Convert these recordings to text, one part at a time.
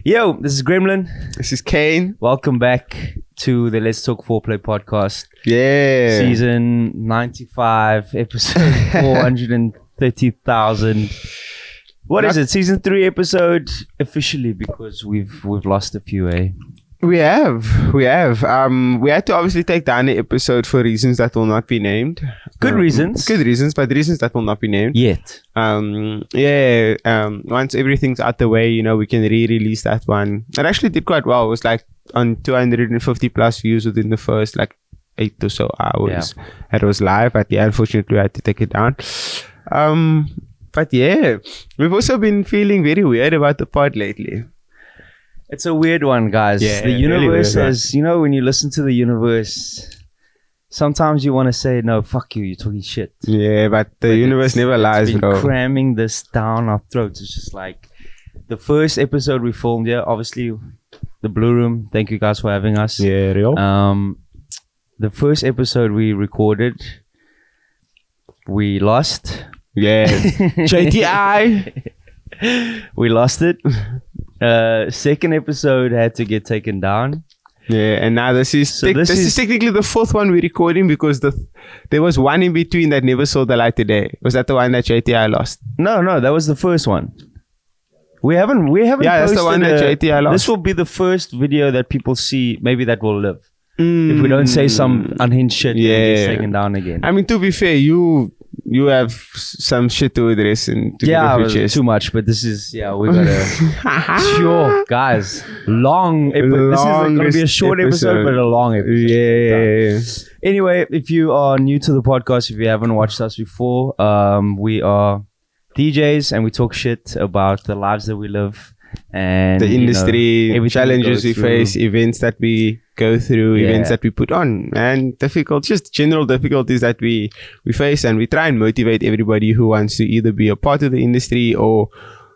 Yo, this is Gremlin. This is Kane. Welcome back to the Let's Talk Foreplay podcast. Yeah. Season 95, episode 430,000. What is it? Season 3 episode officially because we've lost a few, eh? We have. We had to obviously take down the episode for reasons that will not be named. Good reasons, but reasons that will not be named. Yet. Once everything's out the way, we can re-release that one. It actually did quite well. It was like on 250 plus views within the first 8 or so hours. Yeah. It was live, but unfortunately I had to take it down. But yeah, we've also been feeling very weird about the pod lately. It's a weird one, guys. Yeah, the universe really is, when you listen to the universe, sometimes you want to say, no, fuck you, you're talking shit. Yeah, but the universe never lies, it's been bro. Cramming this down our throats. It's just like the first episode we filmed here, obviously, the Blue Room. Thank you guys for having us. Yeah, real. The first episode we recorded, we lost. Yeah. JTI. We lost it. Second episode had to get taken down. Yeah, and now this is technically the fourth one we're recording because there was one in between that never saw the light today. Was that the one that JTI lost? No, that was the first one. We haven't. Yeah, that's the one that JTI lost. This will be the first video that people see. Maybe that will live. If we don't say some unhinged shit, and it gets taken down again. I mean, to be fair, you have some shit to address and to get off your chest. Too much, but this is, we gotta. Sure, guys. This is going to be a short episode, but a long episode. Yeah. Anyway, if you are new to the podcast, if you haven't watched us before, we are DJs and we talk shit about the lives that we live and the industry, challenges we face, events that we go through, events that we put on, and just general difficulties that we face, and we try and motivate everybody who wants to either be a part of the industry or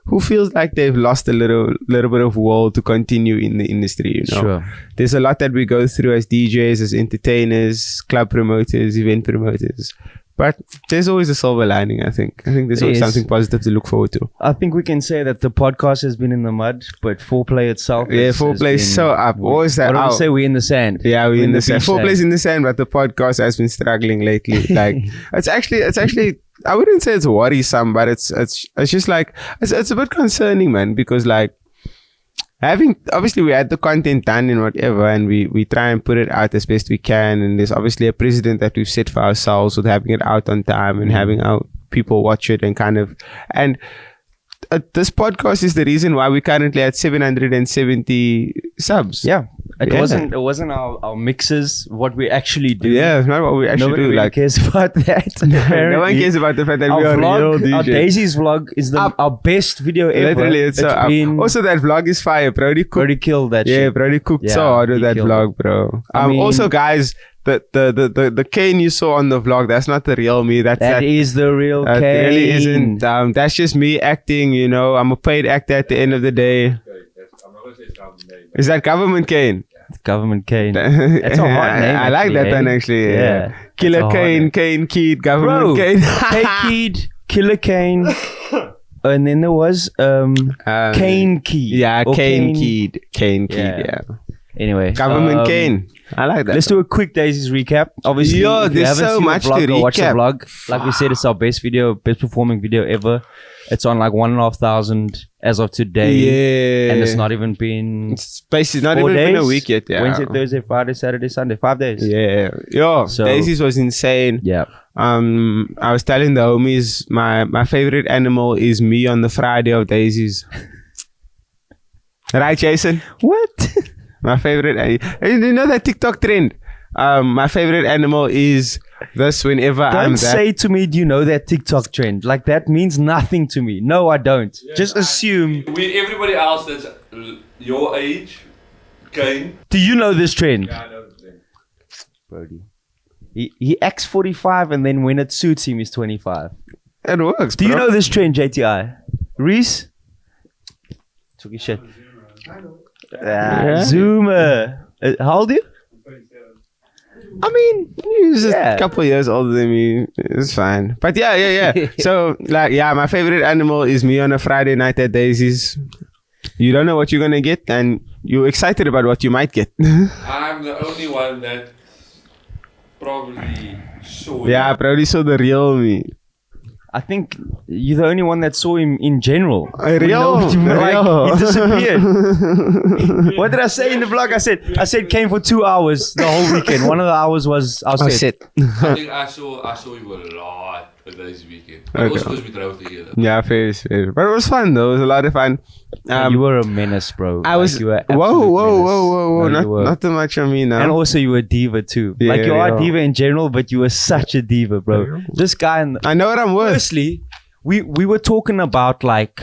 who feels like they've lost a little bit of will to continue in the industry. Sure. There's a lot that we go through as DJs, as entertainers, club promoters, event promoters. But there's always a silver lining, I think. I think there's always something positive to look forward to. I think we can say that the podcast has been in the mud, but Foreplay itself Foreplay is so up. What is that? I don't want to say we're in the sand. Yeah, we're in the sand. Foreplay's in the sand, but the podcast has been struggling lately. It's actually, I wouldn't say it's worrisome, but it's just it's a bit concerning, man, because obviously we had the content done and whatever, and we try and put it out as best we can, and there's obviously a precedent that we've set for ourselves with having it out on time and having our people watch it and this podcast is the reason why we currently at 770 subs. Yeah. It wasn't our mixes, what we actually do. Yeah, it's not what we actually do. Nobody cares about that. No one cares about the fact that we are real DJs. Our Daisies vlog is our best video ever. Literally, it's so up. Also, that vlog is fire. Brodi killed that shit. Yeah, Brodi cooked so hard with that vlog, bro. Also, guys, the Kane you saw on the vlog, that's not the real me. That is the real Kane. That really isn't. That's just me acting, I'm a paid actor at the end of the day. Is that Government Kane? Government Kane. That's a hard name. I like that one actually. Yeah. Killer Kane, Kane Keed, Government Kane. Kane Keed, Killer Kane. And then there was Kane Keed. Yeah, Kane Keed. Kane Keed, yeah. Anyway. Government Kane. I like that. Let's do a quick Daisies recap. Obviously, if you haven't seen the vlog, go watch the vlog. Like we said, it's our best performing video ever. It's on 1,500 as of today. Yeah. And it's not even been... It's not even been a week yet. Yeah. Wednesday, Thursday, Friday, Saturday, Sunday. 5 days. Yeah. So, Daisies was insane. Yeah. I was telling the homies, my favorite animal is me on the Friday of Daisies. Right, Jason? What? My favorite... You know that TikTok trend? My favorite animal is this whenever Don't say to me, do you know that TikTok trend? That means nothing to me. No, I don't. Yeah, just assume. Everybody else that's your age, Kane. Do you know this trend? Yeah, I know the trend. Brody. He acts 45 and then when it suits him, he's 25. It works, Do you know this trend, JTI? Reese? Took your shit. Zoomer. How old are you? I mean, he's just a couple of years older than me. It's fine. But yeah. So, my favorite animal is me on a Friday night at Daisies. You don't know what you're gonna get, and you're excited about what you might get. I'm the only one that probably saw Yeah, I it. probably saw the real me. I think you're the only one that saw him in general. Real. Like, he disappeared. What did I say in the vlog? I said came for 2 hours the whole weekend. One of the hours was outside. I think I saw you a lot this weekend. But also because we drove together. Yeah, fair. But it was fun though. It was a lot of fun. You were a menace, bro. I was. You were Whoa! No, you were. Not too much on me now. And also you were a diva too. Yeah, like you are yeah. a diva in general, but you were such a diva, bro. This guy. I know what I'm worth. Firstly, we were talking about like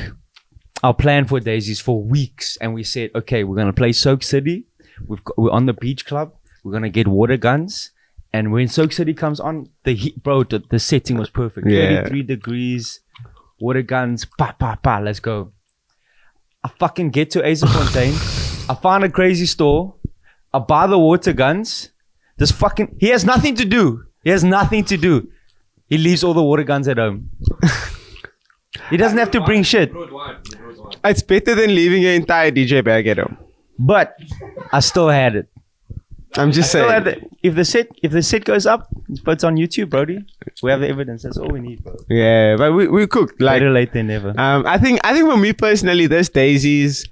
our plan for Daisies for weeks, and we said, okay, we're gonna play Soak City. We're on the beach club. We're gonna get water guns. And when Soak City comes on, the heat, bro, the setting was perfect. Yeah. 33 degrees, water guns, let's go. I fucking get to Fontaine. I find a crazy store. I buy the water guns. He has nothing to do. He leaves all the water guns at home. He doesn't have to bring shit. It's better than leaving your entire DJ bag at home. But I still had it. I'm just saying. If the set goes up, it's on YouTube, Brody. We have the evidence. That's all we need, bro. Yeah, but we cooked like. Better late than never. I think for me personally, this Daisies,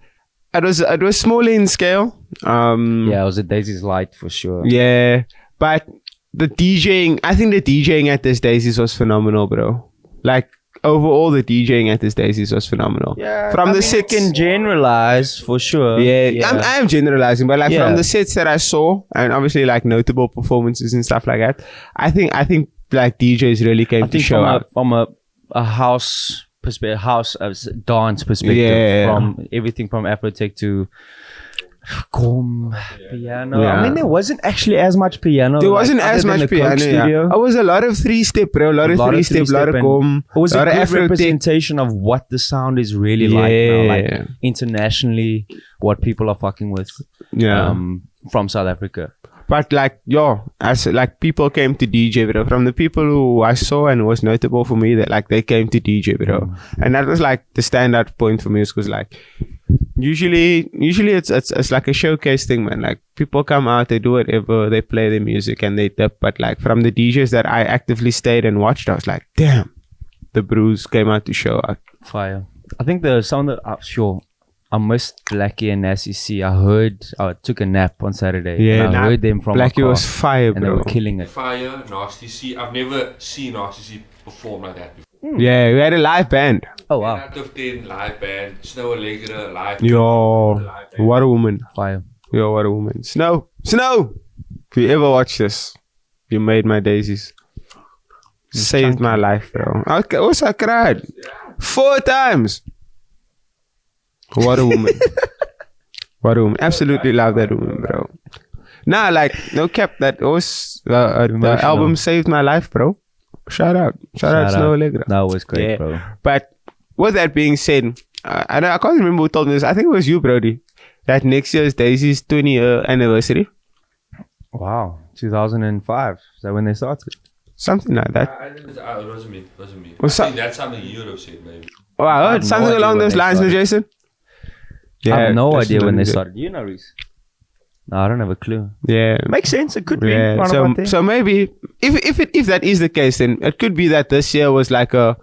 it was smaller in scale. Yeah, it was a Daisies light for sure. Yeah, but the DJing, I think the DJing at this Daisies was phenomenal, bro. Like overall, the DJing at this Daisies was phenomenal. Yeah, from the you sets, can generalize for sure. Yeah. I am generalizing, but like Yeah. from the sets that I saw, and obviously like notable performances and stuff like that, I think like DJs really came to show up. From a house perspective, dance perspective, from everything from Afrotech to piano. Yeah. I mean, there wasn't actually as much piano. There wasn't other as than much the Coke piano. Yeah. studio. It was a lot of 3-step, bro. A lot of 3-step, a lot of and gom, it was a a lot of good Afrotech. representation of what the sound is really like now, like internationally, what people are fucking with. Yeah. From South Africa. But like, as like people came to DJ, bro. From the people who I saw and was notable for me, that like they came to DJ, bro. And that was like the standout point for me, because like usually it's like a showcase thing, man. Like people come out, they do whatever, they play their music and they dip. But like from the DJs that I actively stayed and watched, I was like, damn, the brews came out to show up. Fire. I think the sound that sure. I missed Blackie and Nasty C. I took a nap on Saturday. Yeah, and I heard them from Blackie my car, was fire, and they bro. were killing it. Fire, Nasty C. I've never seen Nasty C perform like that before. Yeah, we had a live band. Oh 10 wow, out of 10 live band. Snow Allegra live. Yo, live band. what a woman. fire. Yo, what a woman. Snow. If you ever watch this, you made my Daisies. Saved my life, bro. I cried 4 times. What a woman. What a woman. Absolutely love that woman, bro. Nah, like, no cap. That was the album saved my life, bro. Shout out Snow Allegra. That was great, bro. But with that being said, I can't remember who told me this. I think it was you, Brody. That next year's Daisies 20-year anniversary. Wow, 2005. Is that when they started? Something like that. It wasn't me. Well, I think that's something you would have said, maybe. Oh, I heard no something idea along when those they lines, no, started. Jason? I have no that's idea when they good. started. You know, Reese? No, I don't have a clue. Yeah. Makes sense. It could be. Yeah. So maybe if that is the case, then it could be that this year was like a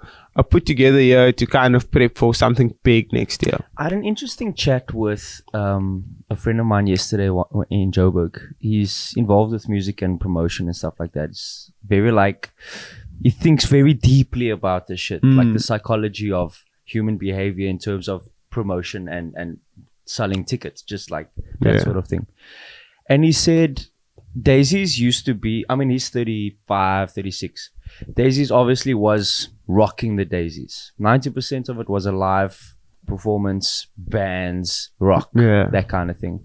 put together year to kind of prep for something big next year. I had an interesting chat with a friend of mine yesterday in Joburg. He's involved with music and promotion and stuff like that. It's very like, he thinks very deeply about this shit, like the psychology of human behavior in terms of promotion and selling tickets, just like that sort of thing. And he said Daisies used to be, I mean, he's 35, 36. Daisies obviously was rocking the Daisies. 90% of it was a live performance, bands, rock, that kind of thing.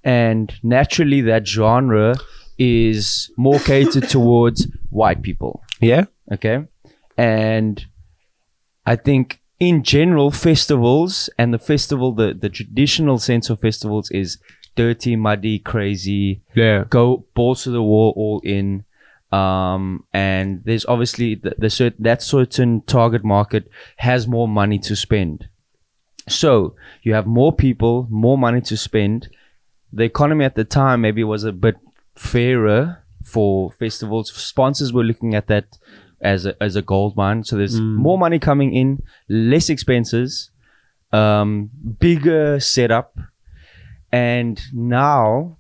And naturally that genre is more catered towards white people. Yeah. Okay. And I think in general, festivals and the traditional sense of festivals is dirty, muddy, crazy, go balls to the wall, all in. And there's obviously that certain target market has more money to spend. So you have more people, more money to spend. The economy at the time maybe was a bit fairer for festivals. Sponsors were looking at that as a gold mine. So there's more money coming in, less expenses, bigger setup. And now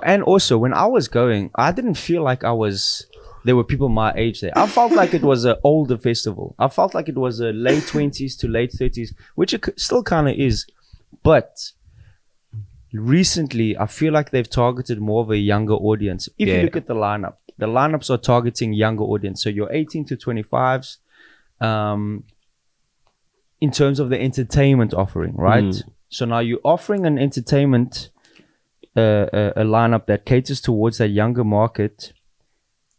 and also when I was going, I didn't feel like there were people my age there. I felt like it was an older festival. I felt like it was a late 20s to late 30s, which it still kind of is. But recently, I feel like they've targeted more of a younger audience. If you look at the lineups are targeting younger audience. So you're 18 to 25s in terms of the entertainment offering, right? So now you're offering an entertainment a lineup that caters towards that younger market,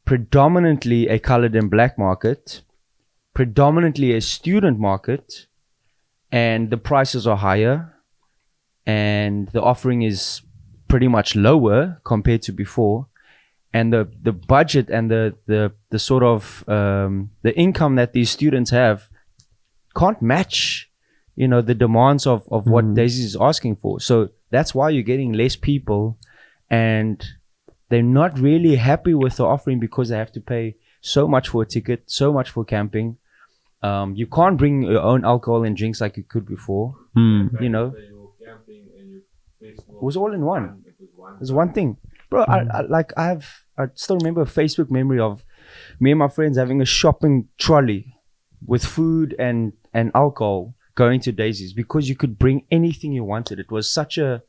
predominantly a colored and black market, predominantly a student market, and the prices are higher and the offering is pretty much lower compared to before, and the budget and the sort of the income that these students have can't match, you know, the demands of what Daisies is asking for. So that's why you're getting less people, and they're not really happy with the offering because they have to pay so much for a ticket, so much for camping. You can't bring your own alcohol and drinks like you could before. You know, it was all in one. It was one thing, bro. I still remember a Facebook memory of me and my friends having a shopping trolley with food and alcohol going to Daisies because you could bring anything you wanted. It was such a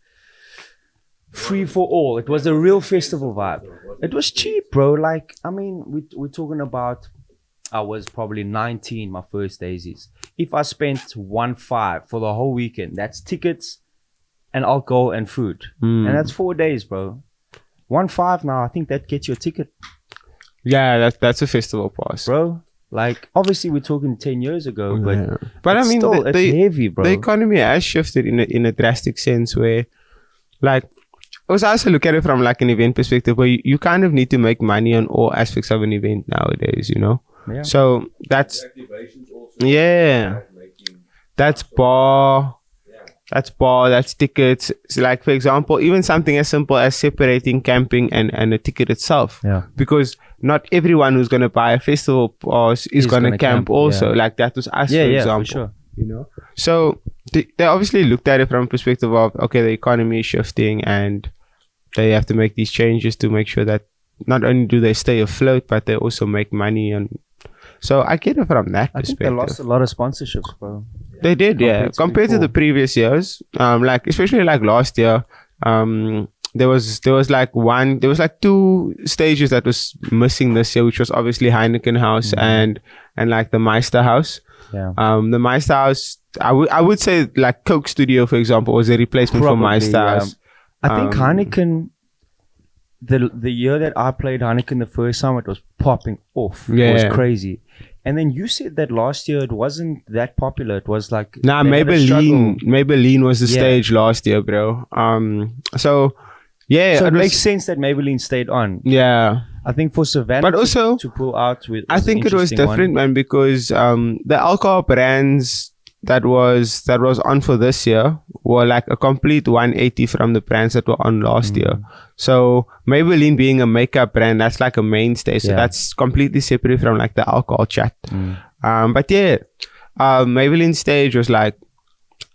free for all. It was a real festival vibe. It was cheap, bro. Like, I mean, we're talking about, I was probably 19 my first Daisies. If I spent 1.5 for the whole weekend, that's tickets and alcohol and food, and that's 4 days, bro. 1.5 now, I think that gets you a ticket. Yeah, that's a festival pass, bro. Like, obviously we're talking 10 years ago, but I mean, still, it's heavy, bro. The economy has shifted in a drastic sense where, like, I also look at it from like an event perspective where you kind of need to make money on all aspects of an event nowadays, you know? Yeah. So that's that's tickets. So like, for example, even something as simple as separating camping and a ticket itself. Yeah. Because not everyone who's going to buy a festival pass is going to camp also. Yeah. Like that was us, for example. For sure. You know? So they obviously looked at it from a perspective of, okay, the economy is shifting and they have to make these changes to make sure that not only do they stay afloat, but they also make money. And so I get it from that perspective. I think they lost a lot of sponsorships, bro. They did, compared to the previous years. Like especially like last year, there was like 2 stages that was missing this year, which was obviously Heineken House and like the Meister House. Yeah. The Meister House, I would say like Coke Studio, for example, was a replacement for Meister House. I think Heineken, the year that I played Heineken the first time, it was popping off. It was crazy. And then you said that last year it wasn't that popular. It was like Maybelline was the stage last year, bro. So it makes sense that Maybelline stayed on. Yeah. I think for Savannah, but also to pull out with, I think it was different, man, because the alcohol brands that was on for this year were like a complete 180 from the brands that were on last year. So Maybelline being a makeup brand, that's like a mainstay. So that's completely separate from like the alcohol chat. But Maybelline stage was like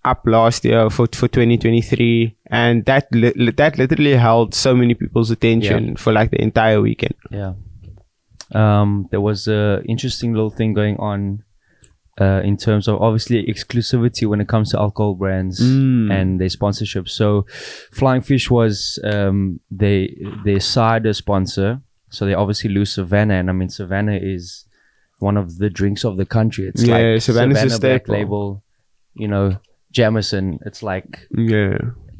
up last year for 2023, and that literally held so many people's attention for like the entire weekend. There was a interesting little thing going on in terms of obviously exclusivity when it comes to alcohol brands and their sponsorship. So Flying Fish was their cider sponsor, so they obviously lose Savannah, and I mean Savannah is one of the drinks of the country. It's like Savannah's a Savannah staple. Black Label, you know, Jameson. It's like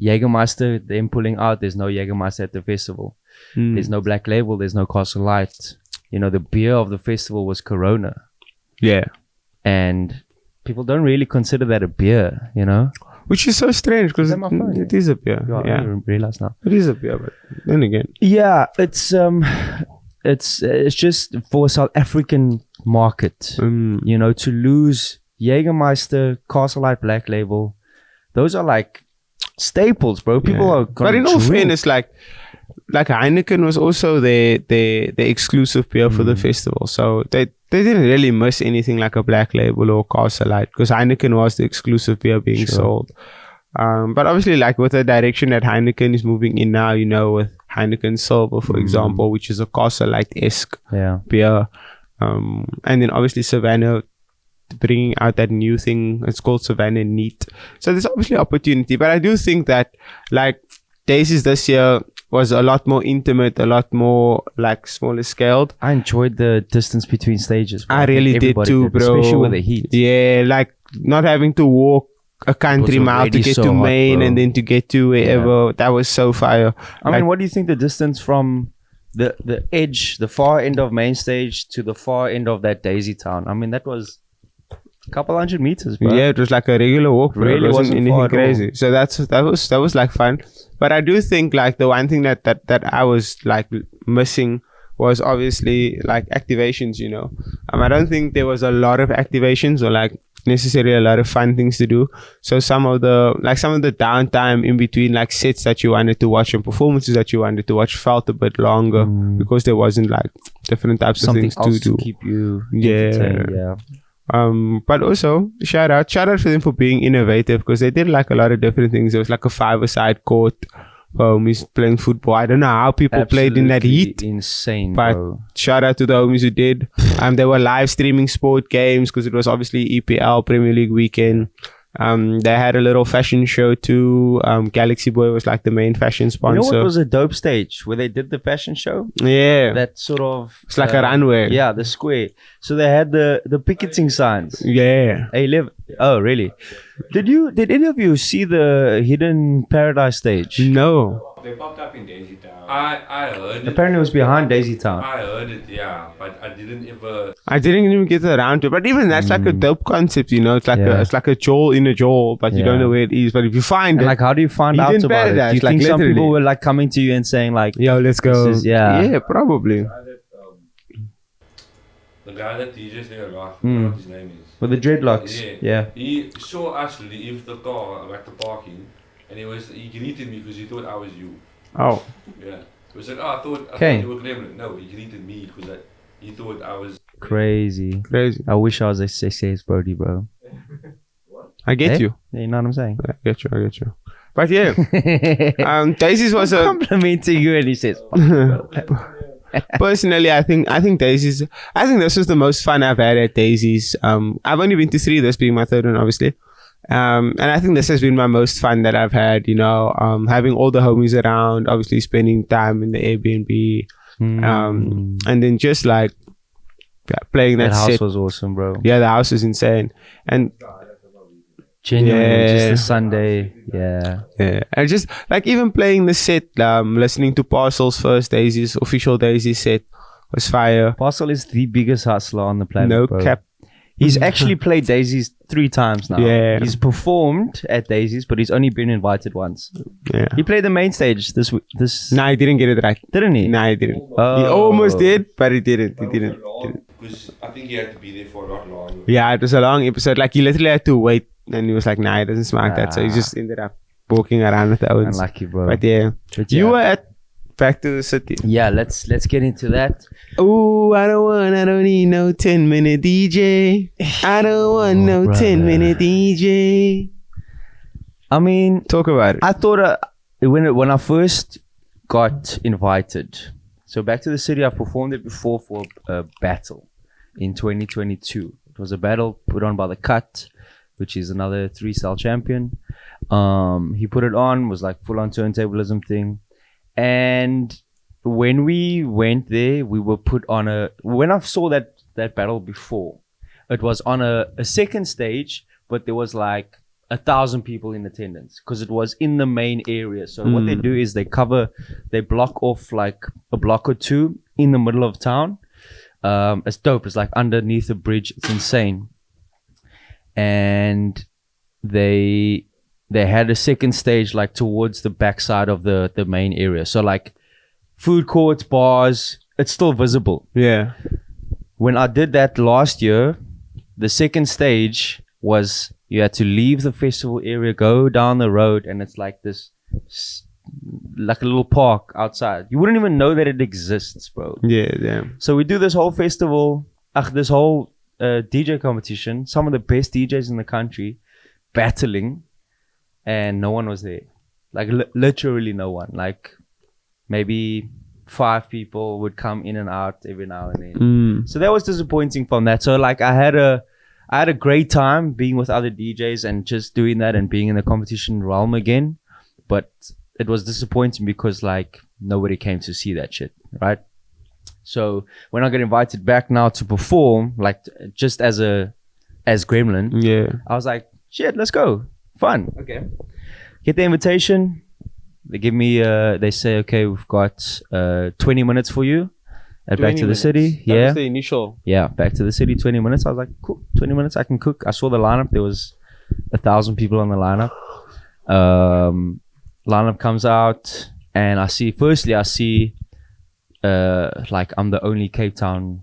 Jägermeister, them pulling out. There's no Jägermeister at the festival. There's no Black Label. There's no Castle Light. You know, the beer of the festival was Corona. And people don't really consider that a beer, you know? Which is so strange because it is a beer. I realize now. It is a beer, but then again. Yeah, it's just for South African market, you know, to lose Jägermeister, Castle Light Black Label. Those are like staples, bro. People are gonna But in all drink. fairness, like Heineken was also the exclusive beer for the festival. So they didn't really miss anything like a Black Label or Castle Light, because Heineken was the exclusive beer being sold. But obviously, like with the direction that Heineken is moving in now, with Heineken Silver, for example, which is a Castle Light-esque beer. And then obviously Savannah bringing out that new thing. It's called Savannah Neat. So there's obviously opportunity. But I do think that like Daisies this year was a lot more intimate, a lot more like smaller scaled. I enjoyed the distance between stages, bro. I really did Everybody too, bro. Especially with the heat. Yeah, like not having to walk a country mile to get so to hot, Maine bro. and then to get to wherever. That was so fire. I mean, what do you think the distance from the edge, the far end of main stage to the far end of that Daisy town? I mean, that was a couple hundred meters, bro. Yeah, it was like a regular walk, bro. Really It wasn't wasn't anything far at all. crazy. So that was like fun. But I do think like the one thing that I was like missing was obviously like activations, I don't think there was a lot of activations or like necessarily a lot of fun things to do. So some of the downtime in between like sets that you wanted to watch and performances that you wanted to watch felt a bit longer because there wasn't like different types Something of things else to do. keep you Yeah. entertained, yeah. But also shout out for them for being innovative, because they did like a lot of different things. There was like a 5-a-side court. Homies playing football. I don't know how people played in that heat. Insane, But bro. shout out to the homies who did. They were live streaming sport games because it was obviously EPL Premier League weekend. They had a little fashion show too. Galaxy Boy was like the main fashion You sponsor. know what was a dope stage where they did the fashion show? Yeah, That sort of it's like a runway. Yeah, the square. So they had the picketing signs. Yeah. Oh, really? Did any of you see the Hidden Paradise stage? No. They popped up in Daisy Town. I heard it. Apparently it was behind Daisy Town. I heard it, yeah, but I didn't ever. I didn't even get around to it. But even that's like a dope concept, It's like Yeah. it's like a jaw in a jaw, but you don't know where it is. But if you find And it, like, how do you find out Hidden about it? Do you Paradise, like, think some literally. people were like coming to you and saying like, yo, let's go. This is- yeah. Yeah, probably. The guy that DJs there a lot, I Mm. don't know what his name is. with the dreadlocks? Yeah. He saw us leave the car, like the parking, and he greeted me because he thought I was you. Oh. Yeah. He was like, I thought Kane. you were Gremlin. No, he greeted me because he thought I was. Crazy. Crazy. I wish I was a SS Brody, bro. I get Eh? you. Yeah, you know what I'm saying? I get you. But yeah, Daisies was a complimenting you and he says, personally, I think Daisies. I think this was the most fun I've had at Daisies. I've only been to 3, this being my third one, obviously. And I think this has been my most fun that I've had. Having all the homies around, obviously spending time in the Airbnb, and then just like playing that that house set. was awesome, bro. Yeah, the house was insane, and Genuinely, just Yeah. a Sunday. Yeah. yeah, and just like even playing the set, listening to Parcel's first Daisies official Daisies set was fire. Parcel is the biggest hustler on the planet, No bro. cap. He's actually played Daisies 3 times now. Yeah. He's performed at Daisies, but he's only been invited once. Yeah. He played the main stage this Nah, he didn't get it right. didn't he? Nah, he didn't. He Oh. almost did, but he didn't. He didn't. Because I think he had to be there for a lot longer. Yeah, it was a long episode. Like he literally had to wait, and he was like, "Nah, it doesn't smell like that." So he Ah. just ended up walking around with the owns. Unlucky, bro. But yeah, But you yeah. were at Back to the City. Yeah, let's get into that. Ooh, I don't need no 10-minute DJ. I don't want no brother. 10-minute DJ. I mean, Talk about it. I thought when I first got invited, so Back to the City, I performed it before for a battle in 2022. It was a battle put on by The Cut, which is another 3-star champion. He put it on, was like full on turntablism thing. And when we went there, we were put on when I saw that battle before, it was on a second stage, but there was like 1,000 people in attendance because it was in the main area. So what they do is they block off like a block or 2 in the middle of town. It's dope. It's like underneath a bridge. It's insane. And they had a second stage like towards the backside of the main area. So like food courts, bars, it's still visible. Yeah. When I did that last year, the second stage, was you had to leave the festival area, go down the road, and it's like this, like a little park outside. You wouldn't even know that it exists, bro. Yeah, damn. So we do this whole festival, this whole DJ competition. Some of the best DJs in the country battling, and no one was there. Like literally no one. Like maybe 5 people would come in and out every now and then. So that was disappointing from that. So like I had a great time being with other DJs and just doing that and being in the competition realm again. But it was disappointing because like nobody came to see that shit, right? So when I got invited back now to perform, like just as Gremlin, I was like, shit, let's go. Fun. Okay. Get the invitation. They give me, they say, okay, we've got 20 minutes for you at Back to the City. That was the initial. Yeah, Back to the City, 20 minutes. I was like, cool, 20 minutes, I can cook. I saw the lineup. There was 1,000 people on the lineup. Lineup comes out and I see like I'm the only Cape Town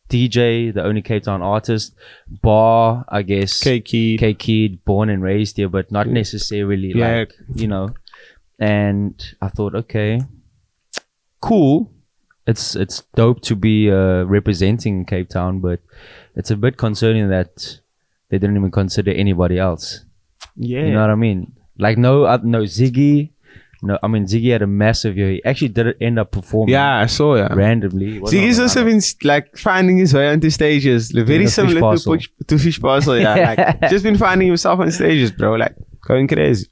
DJ, the only Cape Town artist, bar, I guess, K-Kid, born and raised here, but not necessarily like, you know. And I thought, okay, cool. It's dope to be representing Cape Town, but it's a bit concerning that they didn't even consider anybody else. Yeah, you know what I mean? Like no Ziggy. No, I mean Ziggy had a massive year. He actually did end up performing. Yeah, I saw. Yeah, randomly. Ziggy's also been like finding his way onto stages, very similar to Fish Parcel. Yeah, like just been finding himself on stages, bro. Like going crazy.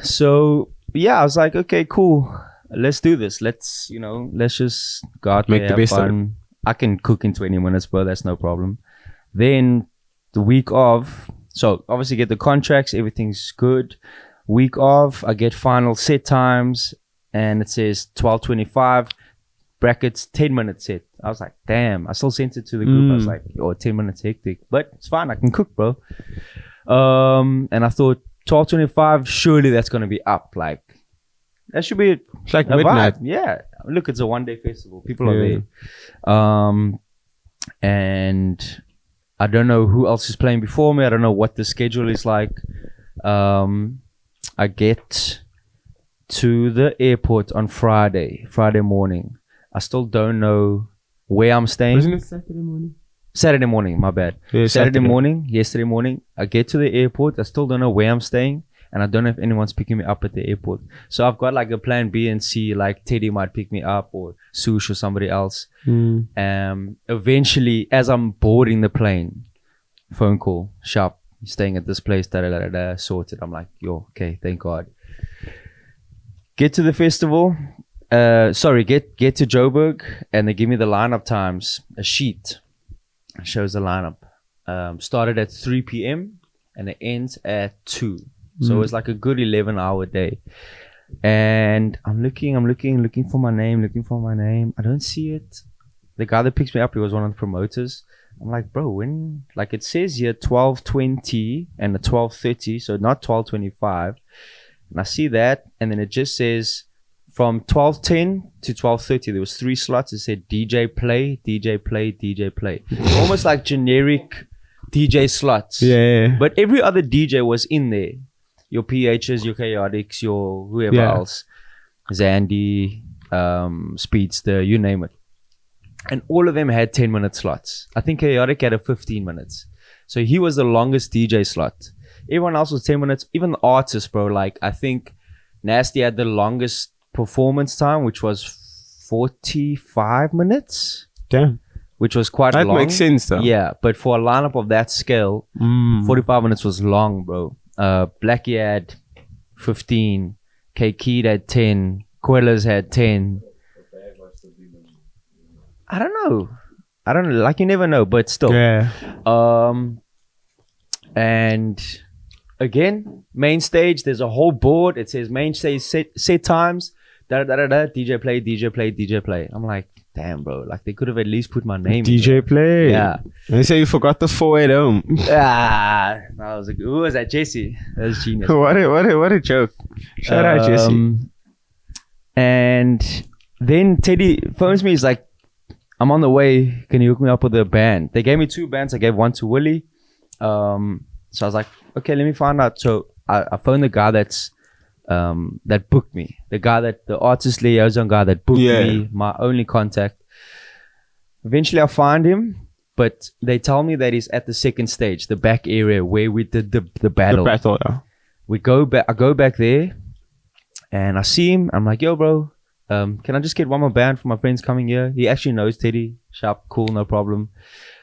So yeah, I was like, okay, cool. Let's do this. Let's just go out make there, the best have fun. I can cook in 20 minutes, bro. That's no problem. Then the week of, so obviously get the contracts, everything's good. Week of, I get final set times, and it says 12:25 brackets 10-minute set. I was like, damn. I still sent it to the group. I was like, 10 minutes hectic, but it's fine. I can cook, bro. And I thought 12:25. Surely that's gonna be up. Like that should be. It's like midnight. Vibe. Yeah. Look, it's a one-day festival. People are there. And I don't know who else is playing before me. I don't know what the schedule is like. I get to the airport on Friday morning. I still don't know where I'm staying. Wasn't it Saturday morning? Saturday morning, my bad. Yeah, Saturday morning, yesterday morning. I get to the airport. I still don't know where I'm staying. And I don't know if anyone's picking me up at the airport. So I've got like a plan B and C, like Teddy might pick me up or Sush or somebody else. Eventually, as I'm boarding the plane, phone call, sharp, staying at this place, sorted. I'm like, yo, okay, thank God. Get to the festival. Get to Joburg, and they give me the lineup times, a sheet. It shows the lineup. Started at 3 p.m. and it ends at 2. So it's like a good 11-hour day. And I'm looking for my name. I don't see it. The guy that picks me up, he was one of the promoters. I'm like, bro, when? Like it says here 12:20 and a 12:30, so not 12:25. And I see that, and then it just says from 12:10 to 12:30. There was 3 slots. It said DJ play, DJ play, DJ play. Almost like generic DJ slots. Yeah. But every other DJ was in there. Your PHs, your chaotics, your whoever else, Zandy, Speedster, you name it. And all of them had 10-minute slots. I think Chaotic had a 15 minutes. So he was the longest DJ slot. Everyone else was 10 minutes. Even the artists, bro. Like, I think Nasty had the longest performance time, which was 45 minutes. Damn. Which was quite long. That makes sense, though. Yeah, but for a lineup of that scale, 45 minutes was long, bro. Blackie had 15. K-Kid had 10. Quellas had 10. I don't know. Like, you never know, but still. Yeah. And again, main stage, there's a whole board. It says main stage set times. DJ play, DJ play, DJ play. I'm like, damn, bro. Like, they could have at least put my name DJ in play. Yeah. They say you forgot the 4 at home. I was like, who was that? Jesse. That was genius. What a joke. Shout out, Jesse. And then Teddy phones me. He's like, I'm on the way. Can you hook me up with a band? They gave me 2 bands. I gave one to Willie. So I was like, okay, let me find out. So I phoned the guy that booked me, the artist liaison guy that booked me, my only contact. Eventually I find him, but they tell me that he's at the second stage, the back area where we did the battle. The battle, yeah. We go back. I go back there, and I see him. I'm like, yo, bro, can I just get one more band for my friends coming here? He actually knows Teddy. Sharp, cool, no problem.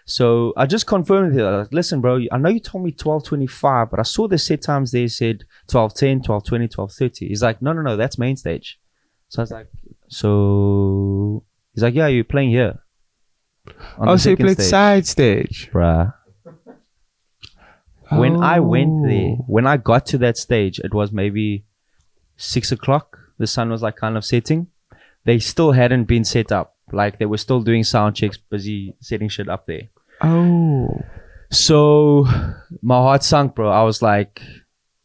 So I just confirmed with him. I was like, listen, bro, I know you told me 12:25, but I saw the set times there said 12:10, 12:20, 12:30. He's like, no, that's main stage. So I was like, so he's like, yeah, you're playing here. Oh, so you played stage. Side stage. Bruh. When I went there, when I got to that stage, it was maybe 6 o'clock. The sun was like kind of setting. They still hadn't been set up. Like they were still doing sound checks, busy setting shit up there. Oh. So my heart sunk, bro. I was like,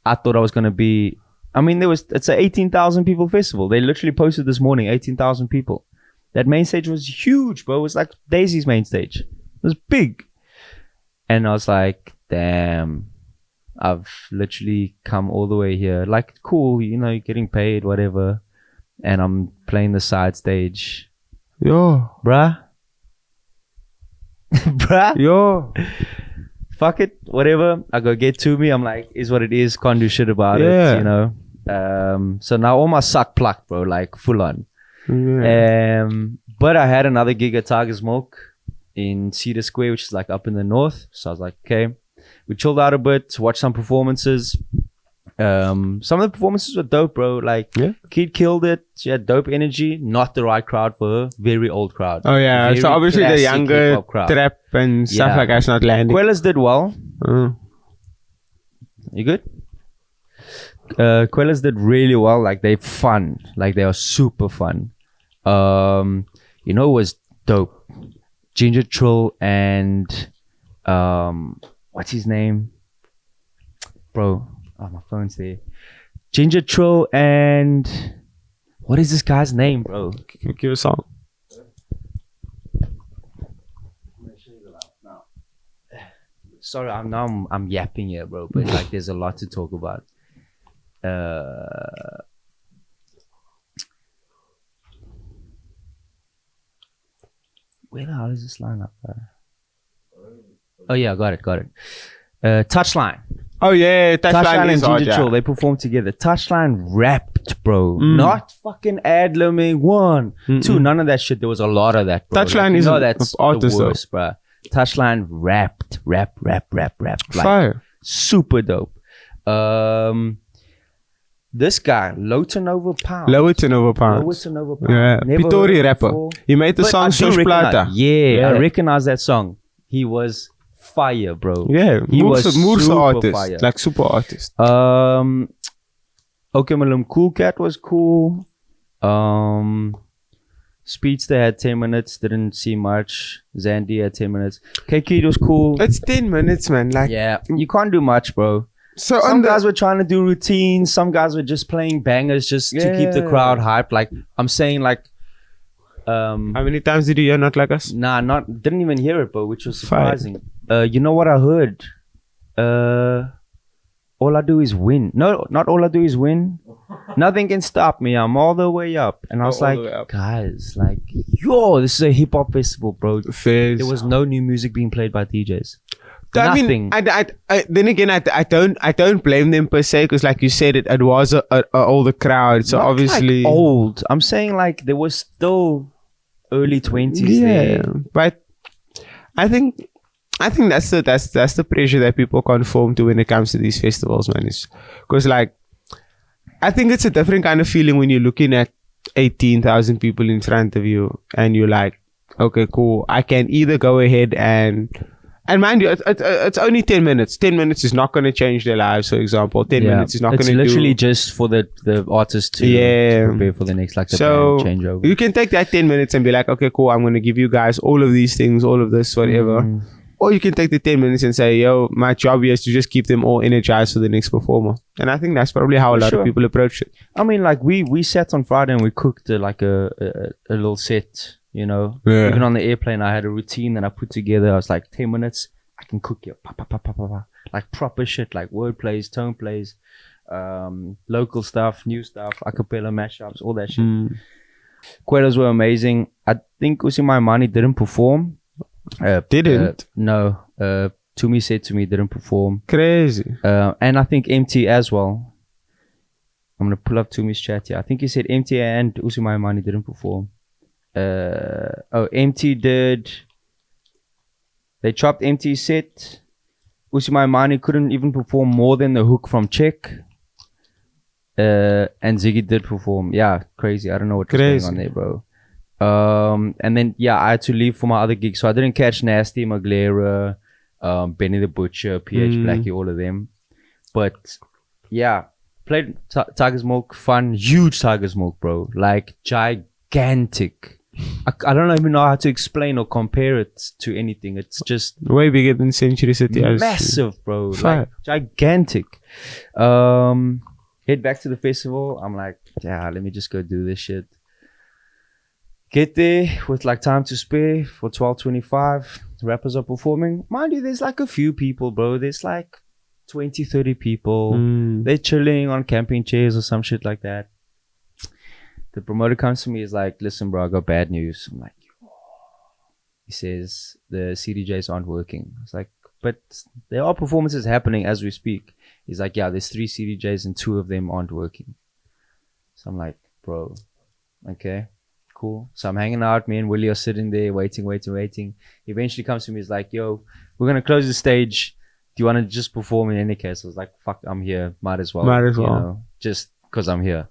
I thought I was going to be, I mean, it's an 18,000 people festival. They literally posted this morning, 18,000 people. That main stage was huge, bro. It was like Daisies main stage. It was big. And I was like, damn, I've literally come all the way here. Like, cool, you know, you're getting paid, whatever. And I'm playing the side stage. Yo. Bruh. Bruh. Yo. Fuck it, whatever. I go get to me. I'm like, is what it is. Can't do shit about it, you know. So now all my suck plucked, bro, like full on. Yeah. But I had another gig at Tiger's Milk in Cedar Square, which is like up in the north. So I was like, okay. We chilled out a bit, watched some performances. Some of the performances were dope, bro. Like, Kid killed it. She had dope energy. Not the right crowd for her. Very old crowd. Oh, yeah. Very so obviously the younger crowd. trap and stuff like that's not landing. Quellas did well. You good? Quellas did really well. Like, they're fun. Like, they are super fun. You know, it was dope. Ginger Trill and what's his name, bro? Oh, my phone's there. Ginger Trill and what is this guy's name, bro? Give a song. Sorry, I'm yapping here, bro. But like, there's a lot to talk about. Where the hell is this line up? Oh yeah, got it. Touchline. Oh yeah, Touchline and Ginger Trill, they performed together. Touchline rapped, bro. Not fucking ad-libbing. 1, 2, none of that shit. There was a lot of that, bro. Touchline is that's artist, the worst, bro. Touchline rapped. Rap. Like, fire. Super dope. This guy, Lower Over Pound. Yeah, Pitori rapper. Before. He made the song Sosh Plata. Yeah, I recognize that song. He was fire, bro. Yeah, he was super artist, fire. like super artist. Okay, Malum Cool Cat was cool. Speedster had 10 minutes, didn't see much. Zandy had 10 minutes. K-Kid was cool. It's 10 minutes, man. Like, yeah, you can't do much, bro. So some guys were trying to do routines. Some guys were just playing bangers just to keep the crowd hyped. Like, I'm saying, like, how many times did you hear Not Like Us? Nah, didn't even hear it, bro, which was surprising. You know what I heard? All I do is win. No, not all I do is win. Nothing can stop me. I'm all the way up. And I was like, guys, like, yo, this is a hip hop festival, bro. Fizz. There was no new music being played by DJs. I Nothing. mean, then again, I don't blame them per se, because like you said, it was a older crowd, so not obviously like old. I'm saying like there was still early 20s there. But I think that's the pressure that people conform to when it comes to these festivals, man. Because like, I think it's a different kind of feeling when you're looking at 18,000 people in front of you and you're like, okay, cool, I can either go ahead and mind you, it's only 10 minutes. 10 minutes is not going to change their lives, for example. 10 minutes is not going to do... It's literally just for the artist to prepare for the next, like, the band changeover. You can take that 10 minutes and be like, okay, cool, I'm going to give you guys all of these things, all of this, whatever. Or you can take the 10 minutes and say, yo, my job here is to just keep them all energized for the next performer. And I think that's probably how a lot of people approach it. I mean, like, we sat on Friday and we cooked like a little set, you know. Even on the airplane, I had a routine that I put together. I was like, 10 minutes, I can cook here. Pa, pa, pa, pa, pa, pa. Like proper shit, like word plays, tone plays, local stuff, new stuff, acapella mashups, all that shit. Quedos were amazing. I think Usimai Mani didn't perform. No. Tumi said to me didn't perform. Crazy. And I think MT as well. I'm gonna pull up Tumi's chat here. I think he said MT and Usimai Mani didn't perform. MT did. They chopped MT's set. Usimai Mani couldn't even perform more than the hook from Check. And Ziggy did perform. Yeah, crazy. I don't know what was going on there, bro. And then I had to leave for my other gigs, so I didn't catch Nasty, Maglera, Benny the Butcher, PH Blackie, all of them. But yeah, played Tiger's Milk, fun, huge Tiger's Milk, bro. Like gigantic. I don't even know how to explain or compare it to anything. It's just way bigger than Century City. Massive, bro. Like gigantic. Head back to the festival. I'm like, let me just go do this shit. Get there with like time to spare for 12:25. Rappers are performing. Mind you, there's like a few people, bro. There's like 20, 30 people. They're chilling on camping chairs or some shit like that. The promoter comes to me, is like, listen, bro, I got bad news. I'm like, he says the CDJs aren't working. I was like, but there are performances happening as we speak. He's like, yeah, there's 3 CDJs and 2 of them aren't working. So I'm like, bro, okay, cool. So I'm hanging out. Me and Willie are sitting there waiting. He eventually comes to me. He's like, yo, we're going to close the stage. Do you want to just perform in any case? I was like, fuck, I'm here. Might as well. You know, just because I'm here.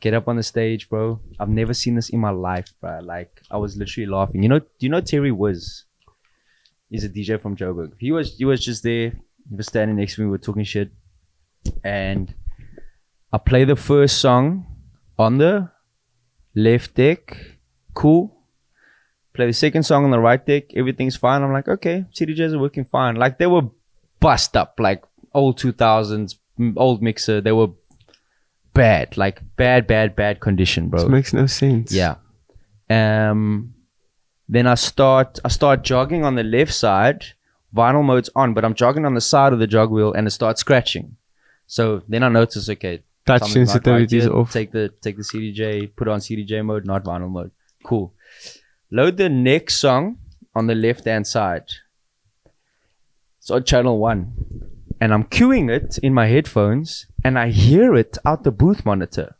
Get up on the stage, bro. I've never seen this in my life, bro. Like, I was literally laughing. Do you know Terry Wiz? He's a DJ from Joburg. He was just there. He was standing next to me. We were talking shit. And I play the first song on the left deck. Cool. Play the second song on the right deck. Everything's fine. I'm like, okay, CDJs are working fine. Like, they were bust up. Like, old 2000s, old mixer. They were bad. Like, bad condition, bro. This makes no sense. Yeah. Then I start jogging on the left side. Vinyl mode's on, but I'm jogging on the side of the jog wheel and it starts scratching. So then I notice, okay, touch sensitivity is off. Take the CDJ, put it on CDJ mode, not vinyl mode. Cool. Load the next song on the left hand side. It's on channel 1. And I'm cueing it in my headphones and I hear it out the booth monitor.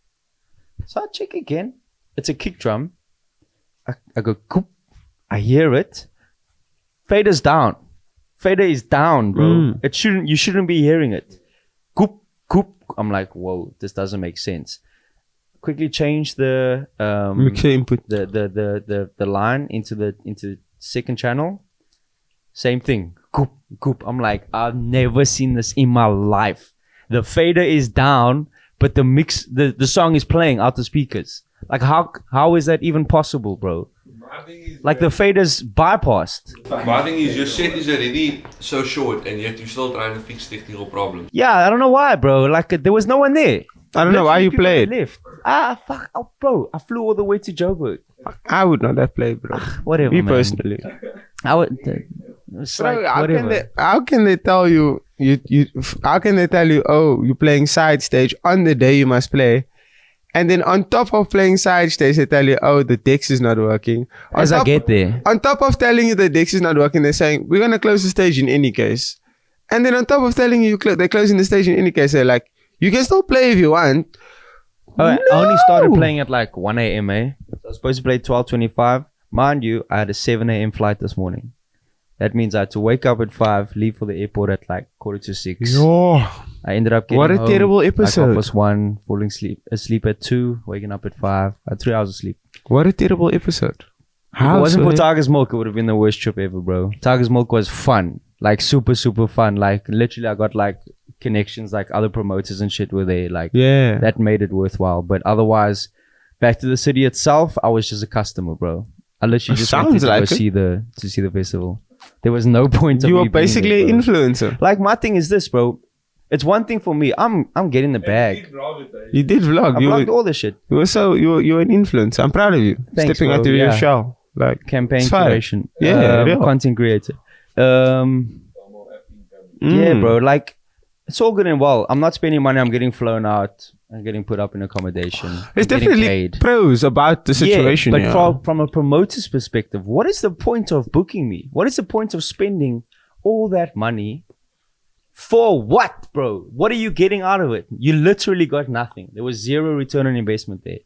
So I check again. It's a kick drum. I go, coop. I hear it. Fader's down. Fader is down, bro. You shouldn't be hearing it. Coop, coop. I'm like, whoa, this doesn't make sense. Quickly change the mixer input, the line into the second channel. Same thing. Coop, coop. I'm like, I've never seen this in my life. The fader is down, but the song is playing out the speakers. Like, how is that even possible, bro? Like, the fader's bypassed. My thing is, your set is already so short and yet you're still trying to fix technical problems. Yeah, I don't know why, bro. Like, there was no one there. I don't know why you played. Fuck. Oh, bro, I flew all the way to Joburg. I would not have played, bro. Whatever, me man. Personally. I would. Bro, how can they tell you? How can they tell you? Oh, you're playing side stage on the day you must play. And then on top of playing side stage, they tell you, oh, the Dex is not working. As I get there. On top of telling you the Dex is not working, they're saying, we're going to close the stage in any case. And then on top of telling you they're closing the stage in any case, they're like, you can still play if you want. Oh, no! I only started playing at like 1 a.m. So I was supposed to play 12:25. Mind you, I had a 7 a.m. flight this morning. That means I had to wake up at 5, leave for the airport at like 5:45. Yo. I ended up getting What a home, terrible episode. Like 1:30, falling asleep at 2, waking up at 5. I had 3 hours of sleep. What a terrible episode. If it wasn't for Tiger's Milk, it would have been the worst trip ever, bro. Tiger's Milk was fun. Like, super, super fun. Like, literally, I got like connections, like other promoters and shit were there. Like, yeah, that made it worthwhile. But otherwise, back to the city itself, I was just a customer, bro. I literally just wanted to go see the festival. There was no point of you me were basically being there, an influencer. Like, my thing is this, bro. It's one thing for me. I'm getting the bag. You did vlog. I vlogged all this shit. You were an influencer. I'm proud of you. Thanks, stepping bro. out of your shell. Like, campaign curation. Yeah, content creator. Yeah, bro. Like, it's all good and well. I'm not spending money. I'm getting flown out. I'm getting put up in accommodation. There's definitely pros about the situation. Yeah, but from a promoter's perspective, what is the point of booking me? What is the point of spending all that money for what, bro? What are you getting out of it? You literally got nothing. There was zero return on investment there.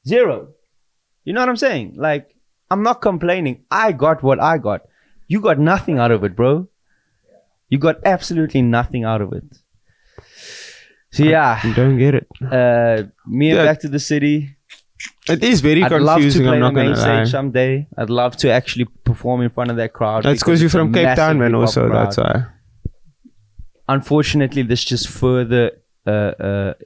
Zero. You know what I'm saying? Like, I'm not complaining. I got what I got. You got nothing out of it, bro. You got absolutely nothing out of it. So yeah, I don't get it. Me and Back to the City. It is very I'd confusing. love to play I'm not the main gonna lie. stage someday. I'd love to actually perform in front of that crowd. That's because you're it's a from Cape Town, massive man. hip-hop Also, crowd. that's why. Unfortunately, this just further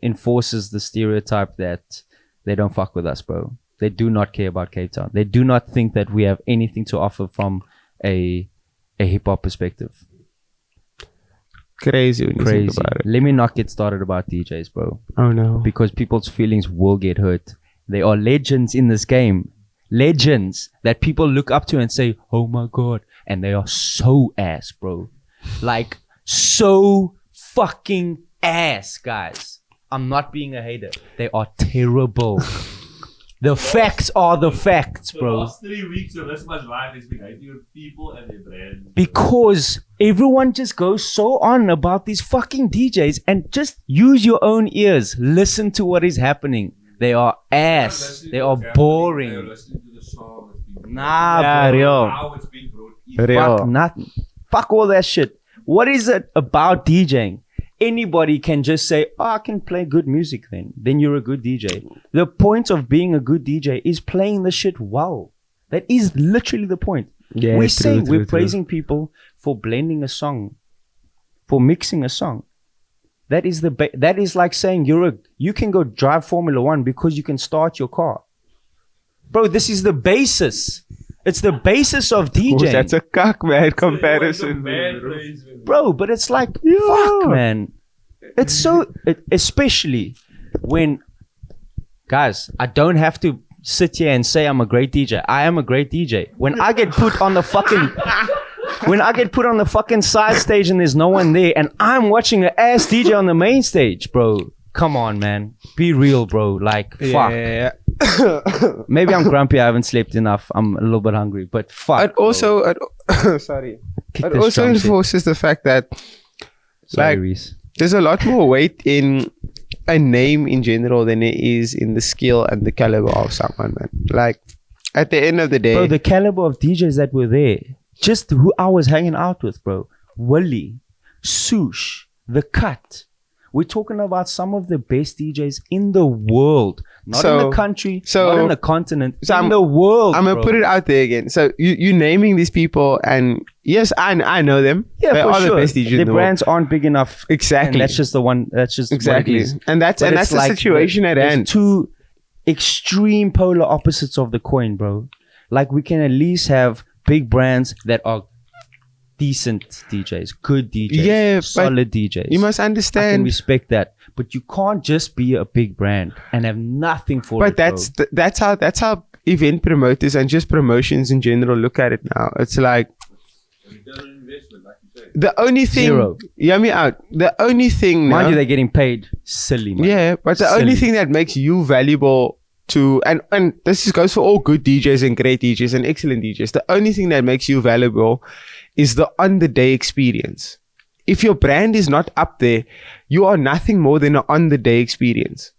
enforces the stereotype that they don't fuck with us, bro. They do not care about Cape Town. They do not think that we have anything to offer from a hip hop perspective. Crazy when you think about it. Let me not get started about DJs, bro. Oh no. Because people's feelings will get hurt. They are legends in this game. Legends that people look up to and say, oh my God. And they are so ass, bro. Like, so fucking ass, guys. I'm not being a hater. They are terrible. The facts are the facts, bro. The last 3 weeks of this much life has been hating on people and their brands. Because everyone just goes so on about these fucking DJs, and just use your own ears. Listen to what is happening. They are ass. They are boring. Nah, Yeah, bro. real. How it's been brought in. Real. Fuck nothing. Fuck all that shit. What is it about DJing? Anybody can just say, oh, I can play good music then. Then you're a good DJ. The point of being a good DJ is playing the shit well. That is literally the point. Yeah, We're praising people for blending a song, for mixing a song. That is that is like saying you can go drive Formula 1 because you can start your car. Bro, this is the basis. It's the basis of DJing. Oh, that's a cock, man, comparison. Bro, but it's like, fuck, man. It's so, especially when, guys, I don't have to sit here and say I'm a great DJ. I am a great DJ. When I get put on the fucking side stage and there's no one there and I'm watching an ass DJ on the main stage, bro. Come on, man. Be real, bro. Like, fuck. Yeah. Maybe I'm grumpy. I haven't slept enough. I'm a little bit hungry, but fuck. It also, Kick it this also drum set. enforces the fact that Sorry, like, Reese. there's a lot more weight in a name in general than it is in the skill and the caliber of someone, man. Like, at the end of the day, Bro, the caliber of DJs that were there, just who I was hanging out with, bro. Willie, Sush, The Cut. We're talking about some of the best DJs in the world. Not in the country, not in the continent, in the world, I'm going to put it out there again. So, you naming these people, and yes, I know them. Yeah, they for are sure. the best DJs in Their the world. brands aren't big enough. Exactly. And that's just the one, that's just Exactly. what it is. And that's But the it's like situation at there's hand. two extreme polar opposites of the coin, bro. Like, we can at least have big brands that are decent DJs, good DJs, Yeah, but solid DJs. You must I can understand. respect that, but you can't just be a big brand and have nothing for it. But that's how event promoters and just promotions in general look at it now. It's like the only thing. Zero. Hear me out. The only thing. Mind now, you, they're getting paid silly money. yeah, but the only thing that makes you valuable to and this goes for all good DJs and great DJs and excellent DJs. The only thing that makes you valuable is the on the day experience. If your brand is not up there, you are nothing more than an on the day experience.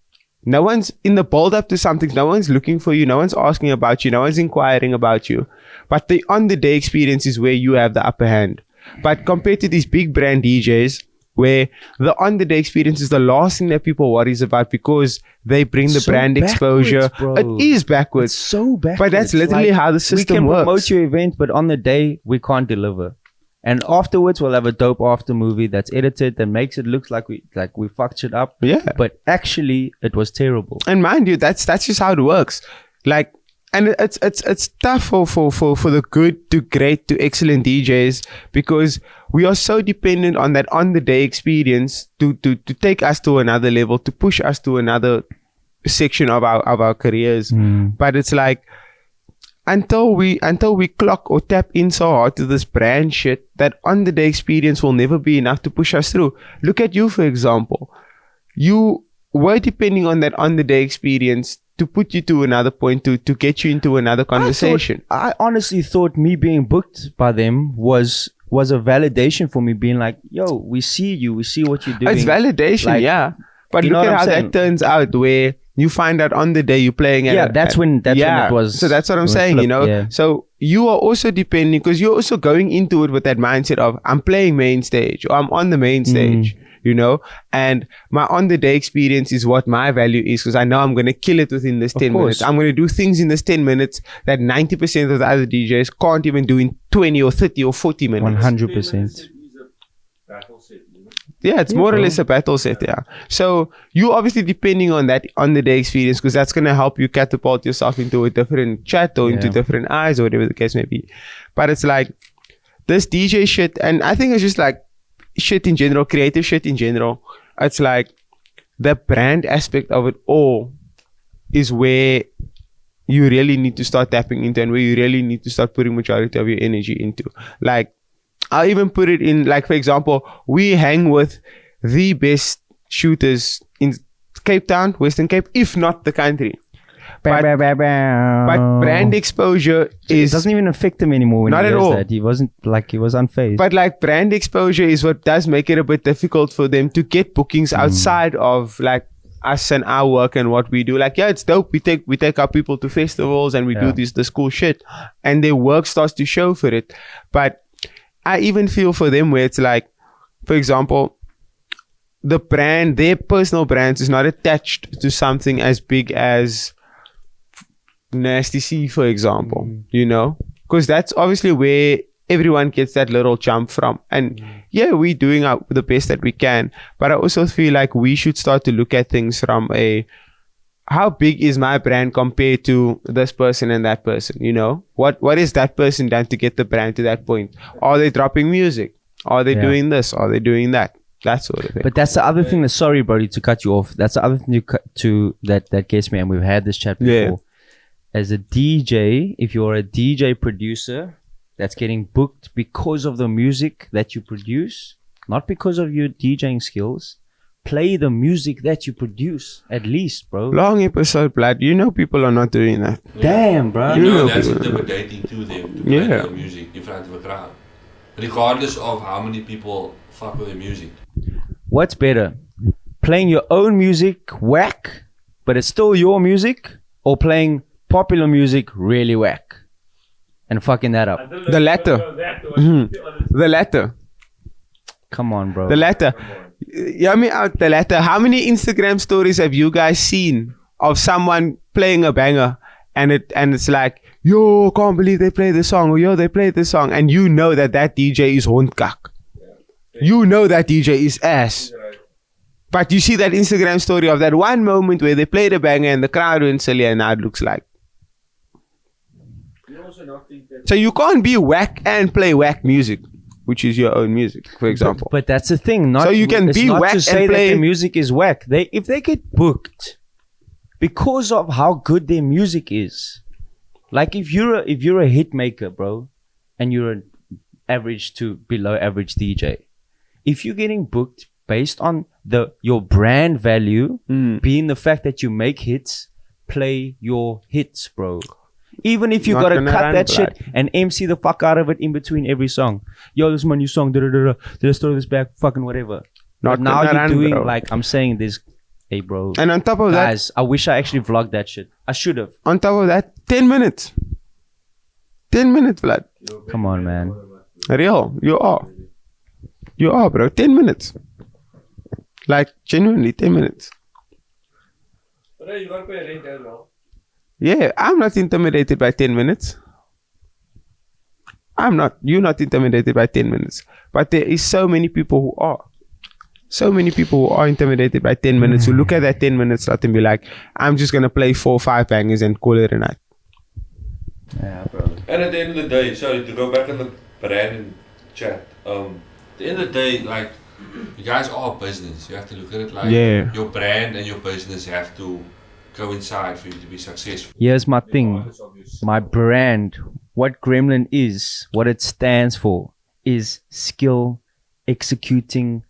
No one's in the build up to something. No one's looking for you. No one's asking about you. No one's inquiring about you. But the on the day experience is where you have the upper hand. But compared to these big brand DJs, where the on the day experience is the last thing that people worries about because they bring the So brand backwards, exposure. bro. It is backwards. It's so bad. But that's literally how the system we can works. promote your event, but on the day we can't deliver. And afterwards, we'll have a dope after movie that's edited that makes it look like we fucked shit up. Yeah. But actually, it was terrible. And mind you, that's just how it works. Like, and it's tough for the good to great to excellent DJs because we are so dependent on that on the day experience to take us to another level, to push us to another section of our careers. But it's like, until we clock or tap in so hard to this brand shit, that on the day experience will never be enough to push us through. Look at you, for example. You were depending on that on the day experience to put you to another point, to get you into another conversation. I honestly thought me being booked by them was a validation for me, being like, yo, we see you, we see what you're doing. It's validation, like, yeah. But look at how that turns out, where you find out on the day you're playing at that's when it was. So that's what I'm saying, flipped, you know. Yeah. So you are also depending, because you're also going into it with that mindset of, I'm playing main stage, or I'm on the main stage, you know. And my on the day experience is what my value is, because I know I'm going to kill it within this 10 minutes. I'm going to do things in this 10 minutes that 90% of the other DJs can't even do in 20 or 30 or 40 minutes. 100%. Yeah, it's more or less a battle set, yeah. So you obviously depending on that on the day experience, because that's going to help you catapult yourself into a different chat or into different eyes or whatever the case may be. But it's like this DJ shit, and I think it's just like shit in general, creative shit in general. It's like the brand aspect of it all is where you really need to start tapping into, and where you really need to start putting majority of your energy into. Like, I'll even put it in, like, for example, we hang with the best shooters in Cape Town, Western Cape, if not the country. But brand exposure it doesn't even affect him anymore when not he at does all. that. He was unfazed. But like brand exposure is what does make it a bit difficult for them to get bookings outside of like us and our work and what we do. Like, yeah, it's dope. We take our people to festivals and we do this cool shit, and their work starts to show for it. But I even feel for them where it's like, for example, the brand, their personal brands is not attached to something as big as Nasty C, for example, you know, because that's obviously where everyone gets that little jump from. And yeah, we're doing the best that we can, but I also feel like we should start to look at things from how big is my brand compared to this person and that person, you know? What is that person done to get the brand to that point? Are they dropping music? Are they doing this? Are they doing that? That sort of thing. But that's the other thing, sorry, Brody, to cut you off. That's the other thing that gets me, and we've had this chat before. As a DJ, if you're a DJ producer that's getting booked because of the music that you produce, not because of your DJing skills, play the music that you produce, at least, bro. Long episode, blood. You know people are not doing that. Damn, bro. You know that's intimidating to them to play their music in front of a crowd, regardless of how many people fuck with their music. What's better? Playing your own music whack, but it's still your music, or playing popular music really whack and fucking that up? The latter. The latter. Come on, bro. The latter. Hear me out, the latter. How many Instagram stories have you guys seen of someone playing a banger and it's like, yo, can't believe they played this song, or yo, they played this song, and you know that DJ is hondkak. You know that DJ is ass. But you see that Instagram story of that one moment where they played a banger and the crowd went silly, and now it looks like. So you can't be whack and play whack music, which is your own music, for example. But that's the thing. So you can be whack to say and play. that the music is whack. If they get booked because of how good their music is, like if you're a hit maker, bro, and you're an average to below average DJ, if you're getting booked based on your brand value being the fact that you make hits, play your hits, bro. Even if you gotta cut that shit and MC the fuck out of it in between every song. Yo, this is my new song. Did I throw this back? Fucking whatever. But now you're doing, bro. Like I'm saying this, hey, bro. And on top of guys, that, I wish I actually vlogged that shit. I should have. On top of that, 10 minutes. 10 minutes, blood. Come on, man. Real, you are. You are, bro. 10 minutes. Like, genuinely, 10 minutes. But you gotta pay rent as well. Yeah, I'm not intimidated by 10 minutes. I'm not. You're not intimidated by 10 minutes. But there is so many people who are. So many people who are intimidated by 10 minutes, who look at that 10 minutes slot and be like, I'm just going to play 4 or 5 bangers and call it a night. Yeah, bro. And at the end of the day, sorry to go back on the brand chat. At the end of the day, like, you guys are a business. You have to look at it like your brand and your business have to coincide for you to be successful. Here's my thing. My brand, what Gremlin is, what it stands for, is skill, executing,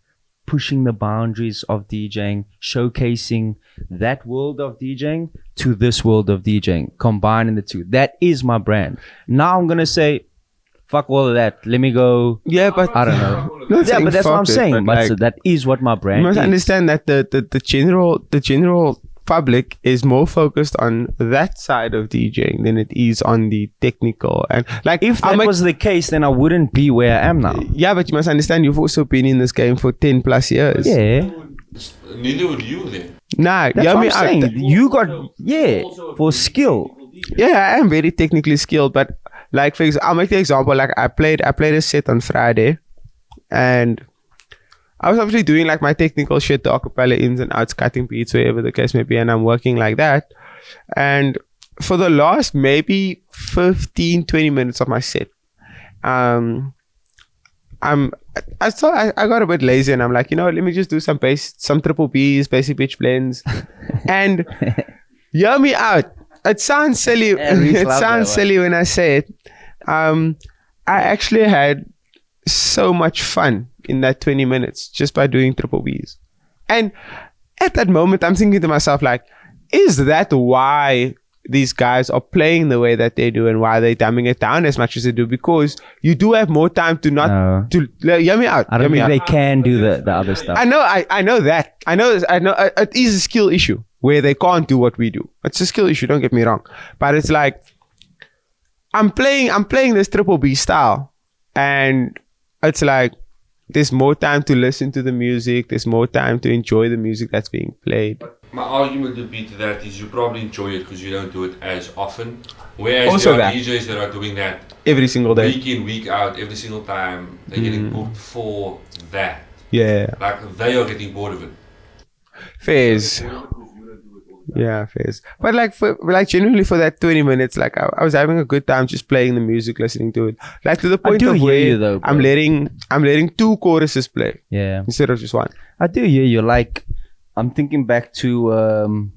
pushing the boundaries of DJing, showcasing that world of DJing to this world of DJing, combining the two. That is my brand. Now I'm gonna say, fuck all of that. Let me go. Yeah, but I don't know. Not Yeah, saying but that's what I'm fuck it, saying. but But like, so that is what my brand you must is. understand that the general public is more focused on that side of DJing than it is on the technical. And like, If that was the case, then I wouldn't be where I am now. yeah, but you must understand, you've also been in this game for 10 plus years. Yeah. Neither would you then. Nah, That's yeah, what me I'm saying. You got, for skill. Yeah, I am very technically skilled, but like, for example, I'll make the example. Like, I played a set on Friday, and I was obviously doing like my technical shit, the acapella ins and outs, cutting beats, wherever the case may be, and I'm working like that. And for the last maybe 15-20 minutes of my set, I got a bit lazy, and I'm like, let me just do some triple Bs, basic pitch blends, and hear me out. It sounds silly. It sounds silly when I say it. I actually had so much fun in that 20 minutes just by doing triple Bs. And at that moment, I'm thinking to myself, like, is that why these guys are playing the way that they do and why they're dumbing it down as much as they do? Because you do have more time to not to hear me out. I don't think they can do the other stuff. I know that. I know it is a skill issue where they can't do what we do. It's a skill issue, don't get me wrong. But it's like, I'm playing this triple B style, and it's like, there's more time to listen to the music, there's more time to enjoy the music that's being played. My argument would be to that is you probably enjoy it because you don't do it as often. Whereas Also there are that. DJs that are doing that Every single day. week in, week out, every single time. They're getting booked for that. Yeah. Like, they are getting bored of it. Fairs. Yeah, fairs. But like, genuinely for that 20 minutes, like I was having a good time just playing the music, listening to it. Like, to the point do of hear where you though, bro. I'm letting two choruses play Yeah. instead of just one. I do hear you. Like, I'm thinking back to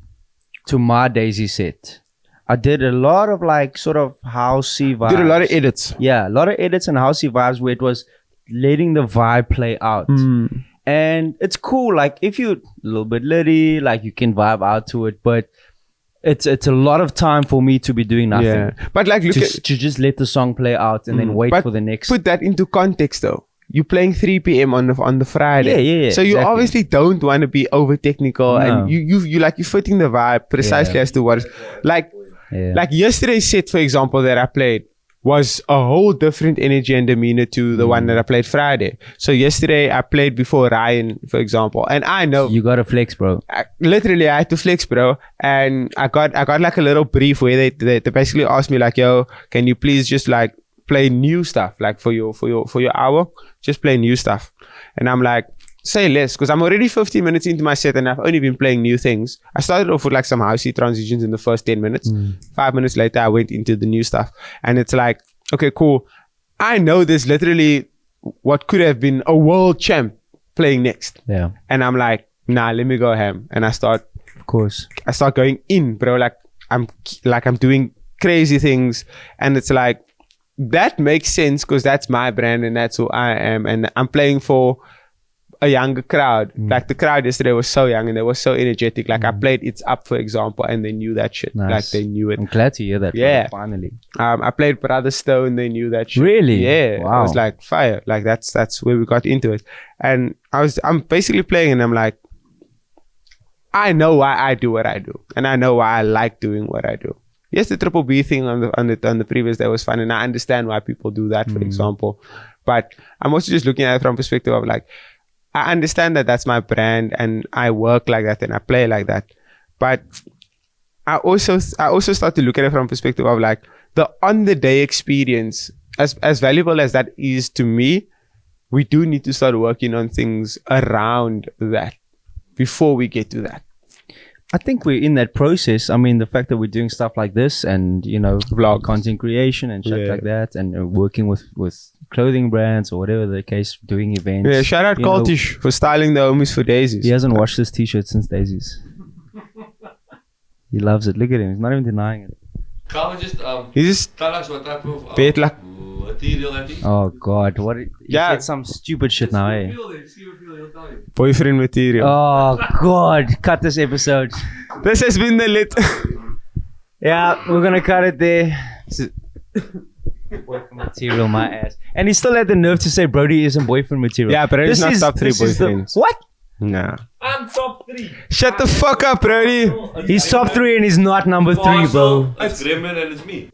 my Daisy set. I did a lot of like sort of housey vibes. Did a lot of edits. Yeah, a lot of edits and housey vibes where it was letting the vibe play out. And it's cool. Like, if you a little bit litty, like, you can vibe out to it. But it's a lot of time for me to be doing nothing. Yeah. But like, look To just let the song play out and then wait But for the next. Put that into context though. You're playing 3 p.m. on the Friday. Yeah, So you exactly. obviously don't want to be over technical, No. and you're fitting the vibe precisely as to what is like. Yeah. Like yesterday's set, for example, that I played was a whole different energy and demeanor to the one that I played Friday. So yesterday I played before Ryan, for example, and I know You gotta flex, bro. I had to flex, bro, and I got like a little brief where they basically asked me like, yo, can you please just like play new stuff, like for your hour, just play new stuff. And I'm like, say less, because I'm already 15 minutes into my set and I've only been playing new things. I started off with like some housey transitions in the first 10 minutes. 5 minutes later I went into the new stuff, and it's like, okay, cool, I know there's literally what could have been a world champ playing next, Yeah, and I'm like, nah, let me go ham. And I start going in, bro. Like I'm doing crazy things, and it's like, that makes sense because that's my brand and that's who I am, and I'm playing for a younger crowd. Like, the crowd yesterday was so young and they were so energetic. Like, I played It's Up, for example, and they knew that shit. Nice. Like, they knew it. I'm glad to hear that. bro, Yeah. finally. I played Brother Stone, they knew that shit. Really? Yeah. Wow. It was like fire. Like, that's where we got into it. And I'm basically playing, and I'm like, I know why I do what I do, and I know why I like doing what I do. Yes, the triple B thing on the previous day was fun, and I understand why people do that, for example. But I'm also just looking at it from perspective of like, I understand that that's my brand, and I work like that, and I play like that. But I also start to look at it from perspective of like, the on the day experience, as valuable as that is to me, we do need to start working on things around that before we get to that. I think we're in that process. I mean, the fact that we're doing stuff like this, and Vlog. content creation and shit Yeah. like that, and working with clothing brands or whatever the case, doing events. Yeah, shout out you know. Cultish for styling the homies for Daisies. He hasn't washed his t-shirt since Daisies. He loves it. Look at him. He's not even denying it. Can't we just He just tell us what type of bit like material that is? Oh God, what? He said some stupid shit now, eh? boyfriend material. Oh God, cut this episode. This has been the lit. Yeah, we're gonna cut it there. Boyfriend material, my ass. And he still had the nerve to say Brody isn't boyfriend material. Yeah, but he's not top 3 boyfriends. What? Nah. I'm top 3. Shut the fuck up, Brody. He's top 3 and he's not number 3, bro. It's Gremlin and it's me.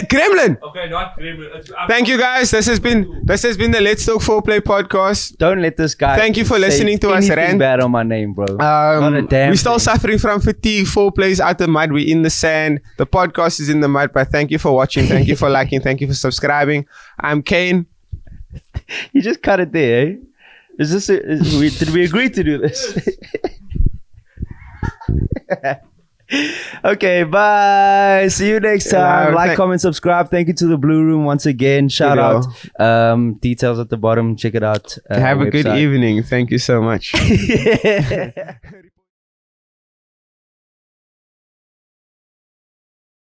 Gremlin. Okay, not Gremlin. Thank you guys. This has been the Let's Talk Foreplay podcast. Don't let this guy. Thank you for listening to us, anything Rand. bad on my name, bro. Not a damn we're still thing. suffering from fatigue. Foreplay's out the mud. We're in the sand. The podcast is in the mud. But thank you for watching. Thank you for liking. Thank you for subscribing. I'm KANE. You just cut it there, eh? Is this? Did we agree to do this? Okay, bye. See you next time. Like, comment, subscribe. Thank you to the Blue Room once again. Shout out. Details at the bottom. Check it out. Have a good evening. Thank you so much.